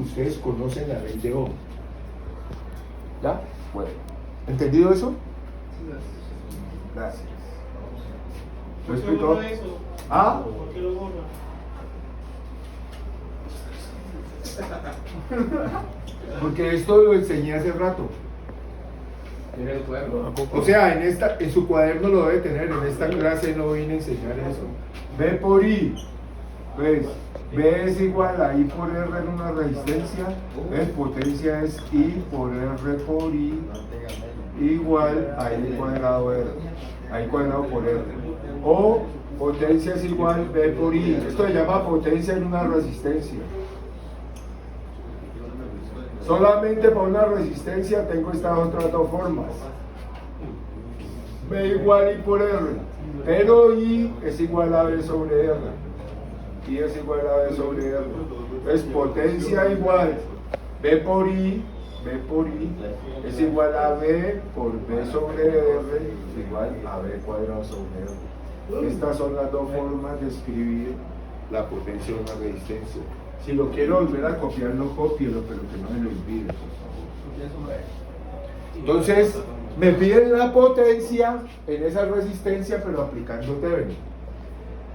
ustedes conocen la ley de Ohm. ¿Ya? Bueno, ¿entendido eso? Gracias. ¿Lo explico? ¿Ah? ¿Por qué lo borra? Porque esto lo enseñé hace rato. O sea, en su cuaderno lo debe tener. En esta clase no vine a enseñar eso. B por I. ¿Ves? B es igual a I por R en una resistencia. ¿Ves? Potencia es I por R por I igual a I cuadrado R. A I cuadrado por R. O potencia es igual B por I. Esto se llama potencia en una resistencia. Solamente para una resistencia tengo estas otras dos formas. B igual I por R. Pero I es igual a B sobre R. I es igual a B sobre R. Es potencia igual B por I es igual a B por B sobre R igual a B cuadrado sobre R. Estas son las dos formas de escribir la potencia de una resistencia. Si lo quiero volver a copiar, no cópielo, pero que no me lo olvide. Entonces, me piden la potencia en esa resistencia, pero aplicando Thevenin.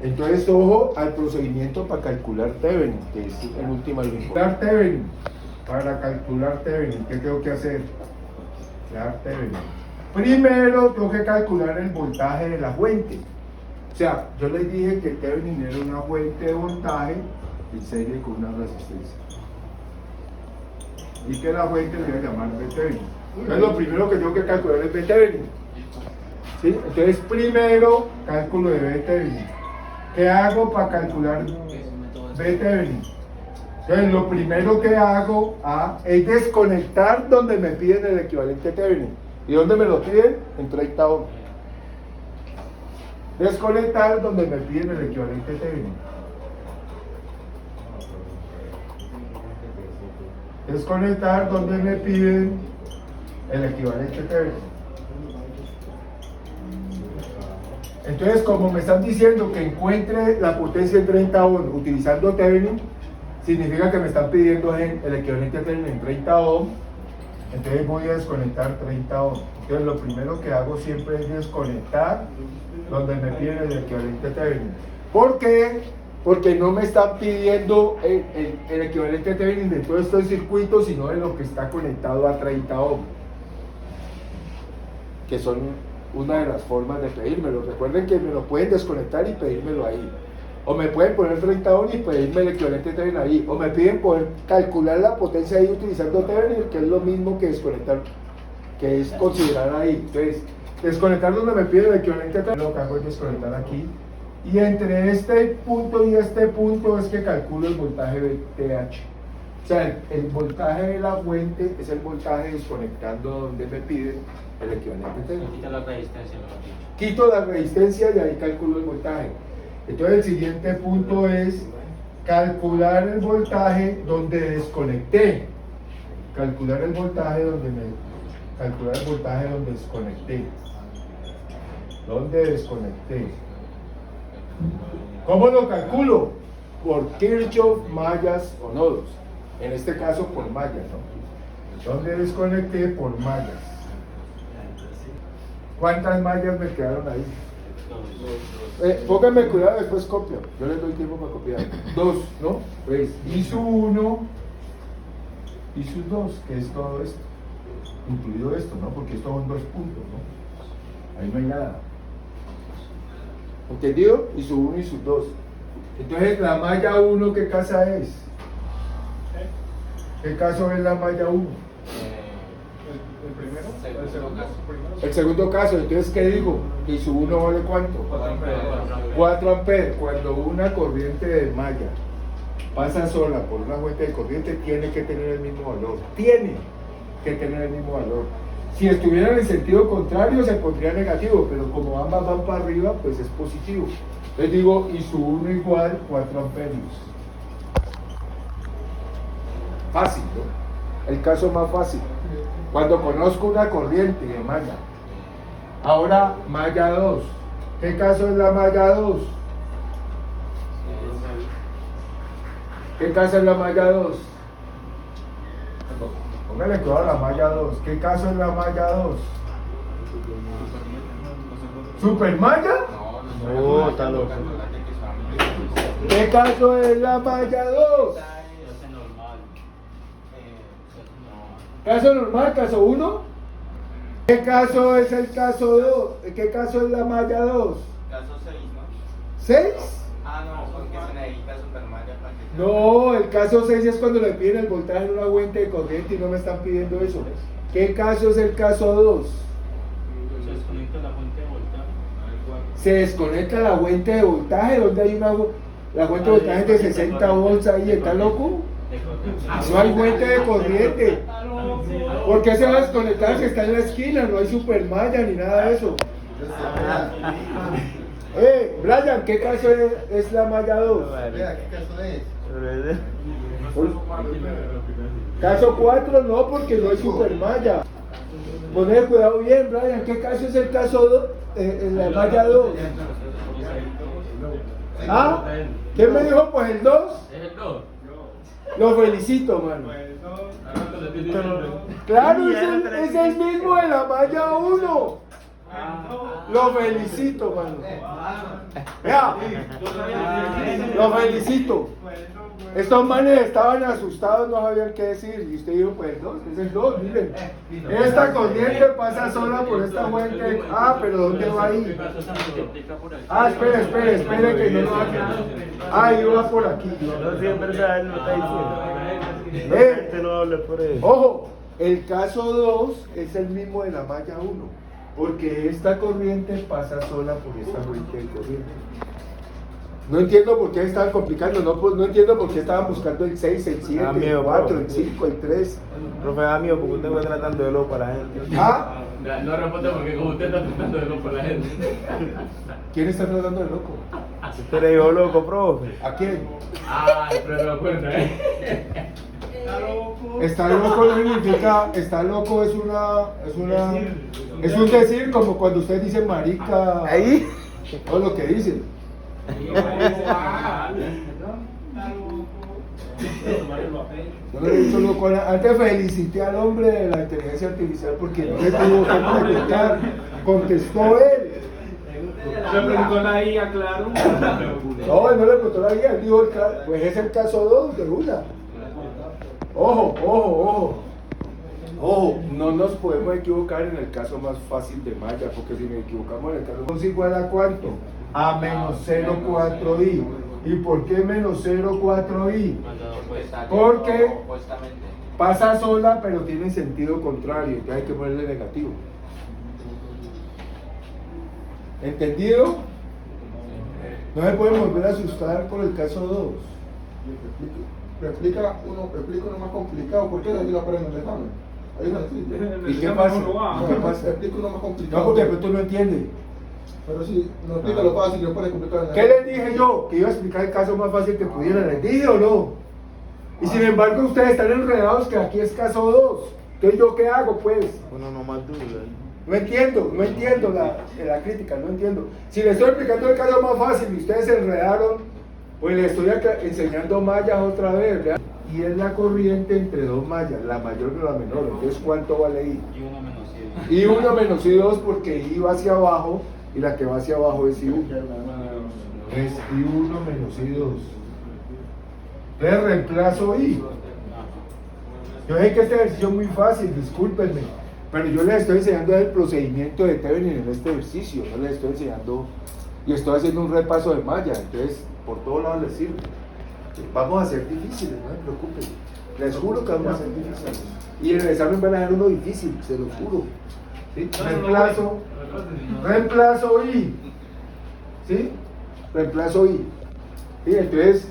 Entonces, ojo al procedimiento para calcular Thevenin, que es en última lo importante. Para calcular Thevenin, ¿qué tengo que hacer? Crear Thevenin. Primero, tengo que calcular el voltaje de la fuente. O sea, yo les dije que Thevenin era una fuente de voltaje en serie con una resistencia. Y que la fuente le voy a llamar V Thevenin. Entonces, lo primero que tengo que calcular es V Thevenin. ¿Sí? Entonces, primero, cálculo de V Thevenin. ¿Qué hago para calcular V Thevenin? Entonces, lo primero que hago es desconectar donde me piden el equivalente Thevenin. ¿Y dónde me lo piden? En 30 ohms. Desconectar donde me piden el equivalente Thevenin. Desconectar donde me piden el equivalente Thevenin. Entonces, como me están diciendo que encuentre la potencia en 30 ohms utilizando Thevenin, significa que me están pidiendo el equivalente Thevenin en 30 ohms. Entonces voy a desconectar 30 ohms. Entonces lo primero que hago siempre es desconectar donde me piden el equivalente Thevenin. ¿Por qué? Porque no me están pidiendo el equivalente Thevenin de todo este circuito, sino de lo que está conectado a 30 ohms, que son una de las formas de pedírmelo. Recuerden que me lo pueden desconectar y pedírmelo ahí. O me pueden poner 30 ohms y pedirme el equivalente Thevenin ahí. O me piden poder calcular la potencia ahí utilizando Thevenin, que es lo mismo que desconectar, que es considerar ahí. Entonces, desconectar donde me piden el equivalente Thevenin, lo que hago es desconectar aquí. Y entre este punto y este punto es que calculo el voltaje VTH. O sea, el voltaje de la fuente es el voltaje desconectando donde me piden el equivalente Thevenin. Quita la resistencia, Quito la resistencia y ahí calculo el voltaje. Entonces el siguiente punto es calcular el voltaje donde desconecté. Calcular el voltaje donde desconecté. ¿Dónde desconecté? ¿Cómo lo calculo? Por Kirchhoff, mallas o nodos. En este caso por mallas, ¿no? ¿Dónde desconecté? Por mallas. ¿Cuántas mallas me quedaron ahí? Pónganme cuidado, después copio. Yo les doy tiempo para copiar. 2, ¿no? Pues y su 1 y su 2, que es todo esto. Incluido esto, ¿no? Porque estos son 2 puntos, ¿no? Ahí no hay nada. ¿Entendido? Y su 1 y su 2. Entonces, la malla 1, ¿qué casa es? ¿Qué caso es la malla 1? ¿El primero? ¿El segundo caso? El segundo caso, entonces, ¿qué digo? ¿Y su 1 vale cuánto? 4 amperes. Cuando una corriente de malla pasa sola por una fuente de corriente, tiene que tener el mismo valor. Tiene que tener el mismo valor. Si estuviera en el sentido contrario, se pondría negativo, pero como ambas van para arriba, pues es positivo. Entonces digo, y su 1 igual 4 amperios. Fácil, ¿no? El caso más fácil. Cuando conozco una corriente de malla. Ahora, malla 2. ¿Qué caso es la malla 2? ¿Qué caso es la malla 2? Póngale cuidado a la malla 2. ¿Qué caso es la malla 2? ¿Supermalla? No, está loco. ¿Qué caso es la malla 2? ¿Caso normal? ¿Caso 1? ¿Qué caso es el caso 2? ¿Qué caso es la malla 2? Caso 6, ¿no? ¿6? Ah, no, porque se necesita supermalla para que... No, el caso 6 es cuando le piden el voltaje en una fuente de corriente y no me están pidiendo eso. ¿Qué caso es el caso 2? Se desconecta la fuente de voltaje. Se desconecta la fuente de voltaje, donde hay una... La fuente de voltaje es de 60 volts ahí, ¿está loco? No hay fuente de corriente. ¿Por qué se va a desconectar si está en la esquina? No hay supermalla ni nada de eso. Brian, ¿qué caso es la malla 2? Vea, ¿qué caso es? Caso 4 no, porque no hay supermalla. Poned cuidado bien, Brian, ¿qué caso es el caso 2? En la malla 2. ¿Ah? ¿Quién me dijo? Pues el 2. ¿Es el 2? Lo felicito, mano. Claro, es el mismo de la malla 1. Lo felicito, mano. Vea, lo felicito. Estos manes estaban asustados, no sabían qué decir. Y usted dijo, pues el 2, es el 2, miren. Esta corriente pasa sola por esta fuente. Ah, pero ¿dónde va ahí? Ah, espere, que no lo haga. Ah, iba por aquí. No, sí, es verdad, él no está diciendo. Este no hable por eso. Ojo, el caso 2 es el mismo de la malla 1, porque esta corriente pasa sola por esta fuente de corriente. No entiendo por qué estaban complicando, no entiendo por qué estaban buscando el 6, el 7, el 4, el 5, el 3. Profe, amigo, porque usted va tratando de loco a la gente. ¿Ah? No responde porque como usted está tratando de loco a la gente. ¿Quién está tratando de loco? Usted le dijo loco, profe. ¿A quién? Ay, pero no cuenta, Está loco no significa, está loco es un decir como cuando usted dice marica. Ahí. O lo que dicen. Yo le he dicho loco, antes felicité al hombre de la inteligencia artificial porque no le tuvo que preguntar, contestó él. Le preguntó la IA, claro. No, él no le preguntó la guía, él dijo, pues es el caso 2 de una. Ojo, no nos podemos equivocar en el caso más fácil de malla, porque si nos equivocamos en el caso es igual a ¿cuánto? A menos 0,4i. ¿Y por qué menos 0,4i? Porque pasa sola pero tiene sentido contrario, entonces hay que ponerle negativo. ¿Entendido? No se pueden volver a asustar por el caso 2. Explica uno más complicado, ¿por qué así lo aprenden en el examen? Ahí no existe. ¿Y qué pasa? ¿Qué pasa? Explica uno más complicado. No, porque tú no entiendes. Pero sí, no explica lo fácil y lo puede complicar en el ¿Qué les dije yo? Que iba a explicar el caso más fácil que pudiera. ¿Les dije o no? Y sin embargo ustedes están enredados que aquí es caso 2. Entonces ¿yo qué hago pues? Uno nomás duda. No entiendo la crítica, no entiendo. Si les estoy explicando el caso más fácil y ustedes se enredaron, pues les estoy enseñando mallas otra vez, ¿verdad? Y es la corriente entre dos mallas, la mayor y la menor. Entonces ¿cuánto vale I? Y 1 menos I2. I1 menos I2 porque I va hacia abajo y la que va hacia abajo es I1. Es I1 menos I2. Entonces reemplazo I. Yo sé que este ejercicio es muy fácil, discúlpenme, pero yo les estoy enseñando el procedimiento de Thevenin en este ejercicio, no les estoy enseñando y estoy haciendo un repaso de malla, entonces por todos lados les sirve. Vamos a ser difíciles, no se preocupen, les juro que vamos a ser difíciles. Y en el examen van a dar uno difícil, se los juro. ¿Sí? Reemplazo I. ¿Sí? Reemplazo I. ¿Sí? Entonces,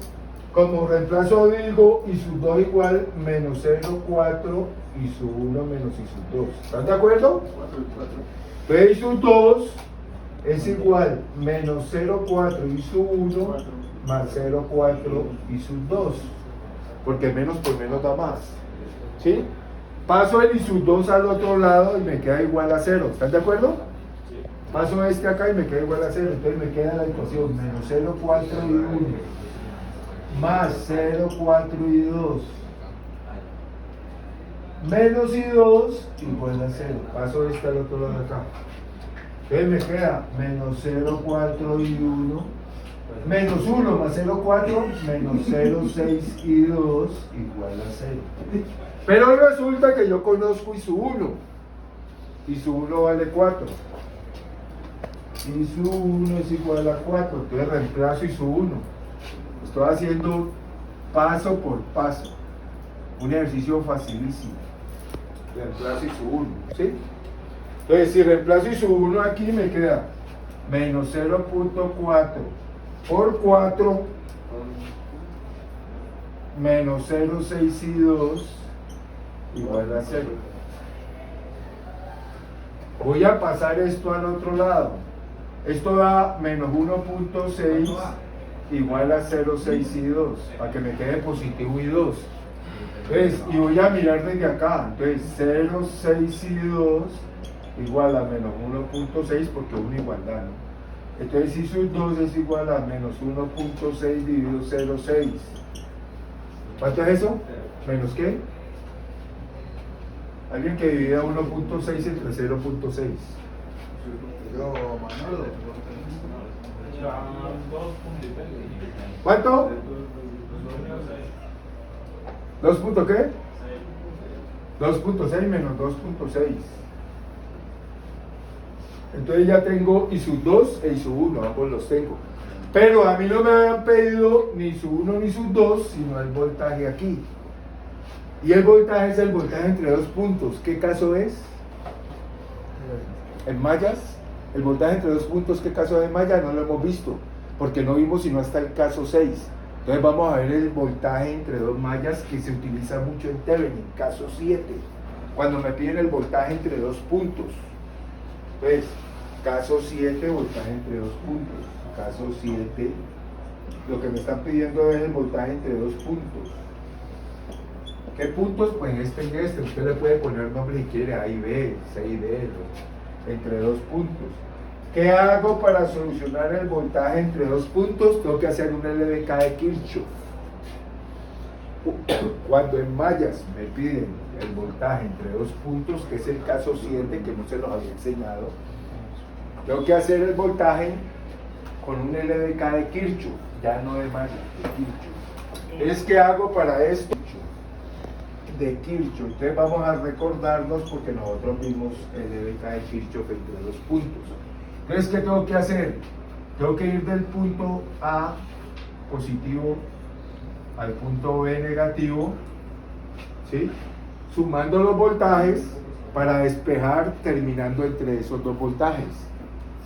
como reemplazo digo y sus 2 igual menos 0,4 y su 1 menos y sus 2. ¿Están de acuerdo? Entonces y sus 2 es igual menos 0,4 y su 1 más 0,4 y sus 2. Porque menos por menos da más. ¿Sí? Paso el y sus 2 al otro lado y me queda igual a 0. ¿Están de acuerdo? Paso este acá y me queda igual a 0. Entonces me queda la ecuación menos 0,4 y 1 más 0,4 y 2 menos I2 igual a 0. Paso esta al otro lado de acá. Entonces me queda menos 0,4 I1, menos 1 más 0,4, menos 0,6 I2 igual a 0. Pero resulta que yo conozco I sub 1. I sub 1 vale 4. I sub 1 es igual a 4. Entonces reemplazo I sub 1. Estoy haciendo paso por paso. Un ejercicio facilísimo. Reemplazo I sub 1. ¿Sí? Entonces si reemplazo I sub 1 aquí me queda menos 0,4 por 4 menos 0,6 I2 igual a 0. Voy a pasar esto al otro lado. Esto da menos 1,6 igual a 0,6 I2, para que me quede positivo I2. Entonces, y voy a mirar desde acá. Entonces 0,6 I2 igual a menos 1,6 porque es una igualdad, ¿no? Entonces I sub 2 es igual a menos 1,6 dividido 0,6. ¿Cuánto es eso? ¿Menos qué? Alguien que divida 1,6 entre 0,6. Yo, Manolo. ¿Cuánto? 2 punto qué? 2,6 menos 2,6. Entonces ya tengo I sub 2 e I sub 1, ambos los tengo. Pero a mí no me habían pedido ni sub 1 ni sub 2, sino el voltaje aquí. Y el voltaje es el voltaje entre dos puntos. ¿Qué caso es? En mallas, el voltaje entre dos puntos, ¿qué caso de malla? No lo hemos visto, porque no vimos sino hasta el caso 6. Entonces vamos a ver el voltaje entre dos mallas que se utiliza mucho en Thevenin, caso 7, cuando me piden el voltaje entre dos puntos. Pues, caso 7, voltaje entre dos puntos. Caso 7, lo que me están pidiendo es el voltaje entre dos puntos. ¿Qué puntos? Pues este y este. Usted le puede poner nombre si quiere, A y B, C y D, ¿no? Entre dos puntos. ¿Qué hago para solucionar el voltaje entre dos puntos? Tengo que hacer un LDK de Kirchhoff. Cuando en mallas me piden el voltaje entre dos puntos, que es el caso 7, que no se los había enseñado, tengo que hacer el voltaje con un LDK de Kirchhoff, ya no de mallas, de Kirchhoff. Entonces, ¿qué hago para esto? De Kirchhoff. Entonces vamos a recordarnos porque nosotros vimos el LDK de Kirchhoff entre dos puntos. Entonces, ¿qué tengo que hacer? Tengo que ir del punto A positivo al punto B negativo, ¿sí? Sumando los voltajes para despejar terminando entre esos dos voltajes.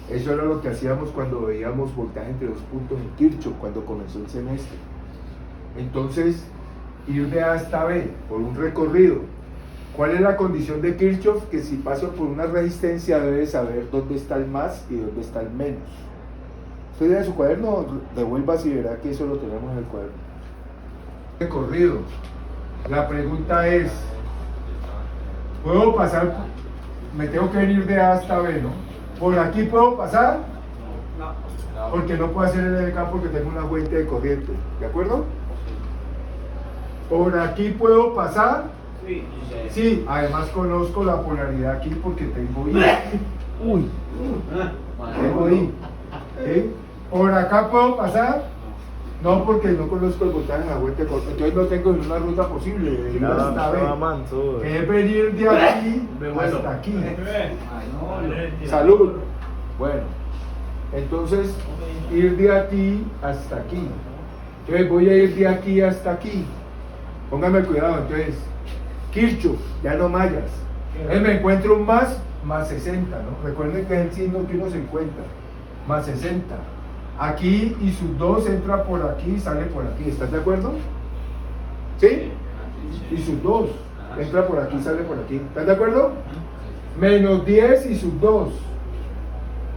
Eso era lo que hacíamos cuando veíamos voltaje entre dos puntos en Kirchhoff, cuando comenzó el semestre. Entonces, ir de A hasta B por un recorrido. ¿Cuál es la condición de Kirchhoff? Que si paso por una resistencia debe saber dónde está el más y dónde está el menos. Usted tiene su cuaderno, devuelva y verá que eso lo tenemos en el cuaderno. Recorrido. La pregunta es, ¿puedo pasar? Me tengo que venir de A hasta B, ¿no? ¿Por aquí puedo pasar? No. Porque no puedo hacer el LDK porque tengo una fuente de corriente, ¿de acuerdo? ¿Por aquí puedo pasar? Sí, además conozco la polaridad aquí porque tengo I. Uy, tengo I. ¿Sí? ¿Por acá puedo pasar? No, porque no conozco el voltaje en la fuente de corriente, entonces no tengo ninguna ruta posible de ir hasta B. Que es venir de aquí hasta aquí. Salud. Bueno, entonces ir de aquí hasta aquí. Entonces voy a ir de aquí hasta aquí. Póngame cuidado, entonces, Kirchhoff, ya no mallas. Entonces me encuentro un más 60, ¿no? Recuerden que es el signo que uno se encuentra, más 60. Aquí y sus 2 entra por aquí y sale por aquí, ¿estás de acuerdo? ¿Sí? Y sus 2 entra por aquí y sale por aquí, ¿estás de acuerdo? Menos 10 y sus 2.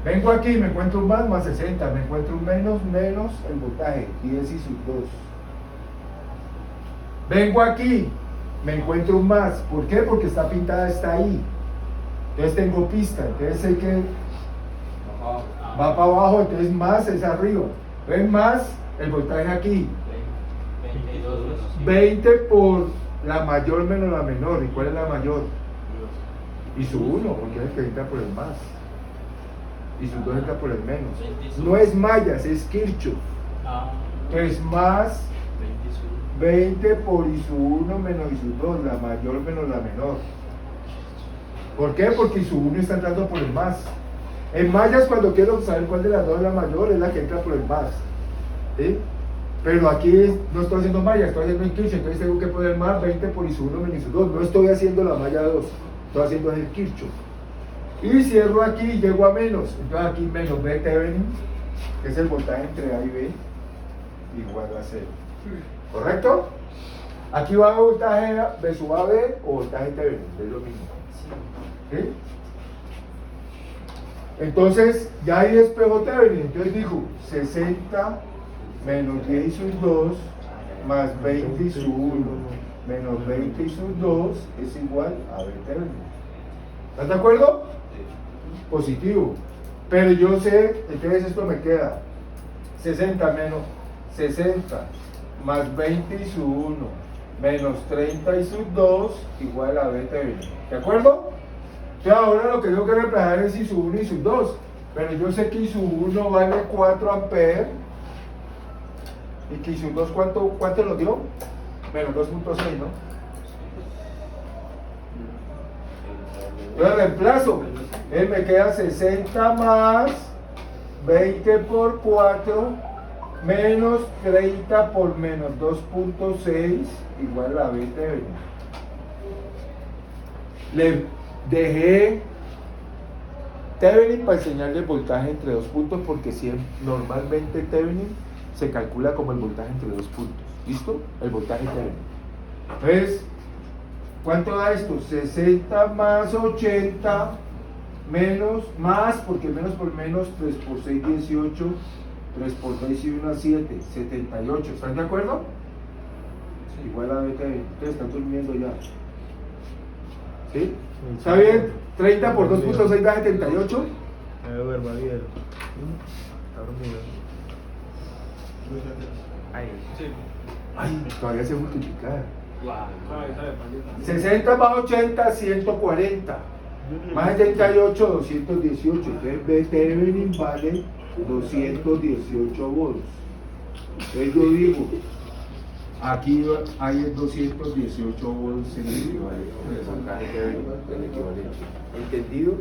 Vengo aquí, me encuentro un más 60, me encuentro un menos el voltaje, 10 y sus 2. Vengo aquí, me encuentro un más. ¿Por qué? Porque está pintada, está ahí. Entonces tengo pista, entonces sé que va para abajo, entonces más es arriba. Entonces más el voltaje aquí. 20 por la mayor menos la menor. ¿Y cuál es la mayor? Y su 1, porque es el que entra por el más. Y su 2 entra por el menos. No es mallas, es Kirchhoff. Ah, Es más 20 por I sub 1 menos I sub 2, la mayor menos la menor. ¿Por qué? Porque I sub 1 está entrando por el más. En mallas, cuando quiero saber cuál de las dos es la mayor, es la que entra por el más. ¿Sí? Pero aquí no estoy haciendo mallas, estoy haciendo Kirchhoff, entonces tengo que poner más 20 por I sub 1 menos I sub 2. No estoy haciendo la malla 2, estoy haciendo el Kirchhoff. Y cierro aquí y llego a menos. Entonces aquí menos B Thevenin, que es el voltaje entre A y B, igual a 0. ¿Correcto? Aquí va a voltaje B sub AB o voltaje Thevenin, es lo mismo. ¿Sí? Entonces, ya hay espejo Thevenin. Entonces dijo 60 menos 10 I sub 2 más 20 I sub 1 menos 20 I sub 2 es igual a B Thevenin. ¿Estás de acuerdo? Positivo. Pero yo sé, entonces esto me queda 60 más 20 I sub 1 menos 30 I sub 2 igual a B Thevenin. ¿De acuerdo? Entonces ahora lo que tengo que reemplazar es I sub 1 y I sub 2. Pero yo sé que I sub 1 vale 4 amperes. ¿Y que I sub 2 cuánto nos dio? Menos 2.6, ¿no? Yo reemplazo. Él me queda 60 más 20 por 4 menos 30 por menos 2.6 igual a 20 Thevenin. Le dejé Thevenin para enseñarle el voltaje entre dos puntos porque normalmente Thevenin se calcula como el voltaje entre dos puntos. ¿Listo? El voltaje Thevenin. Entonces, ¿cuánto da esto? 60 más 80 menos, más, porque menos por menos, 3 por 6, 18, 3 por 6 y 1, 7, 78. ¿Están de acuerdo? Sí. Igual a BT, ustedes están durmiendo ya. ¿Sí? ¿Está bien? 30 por 2.6 da 78. Me duermo, Ariel. Está dormido. Ay, sí. Ay, todavía se multiplica. Guau. 60 más 80, 140. Más 78, 218. Entonces B Thevenin vale 218 volts. Entonces yo digo, aquí hay 218 volts en el equivalente. El equivalente. ¿Entendido?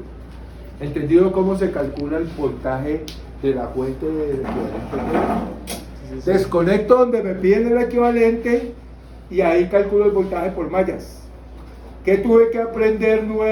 ¿Entendido cómo se calcula el voltaje de la fuente del equivalente? Desconecto donde me piden el equivalente y ahí calculo el voltaje por mallas. ¿Qué tuve que aprender nuevo?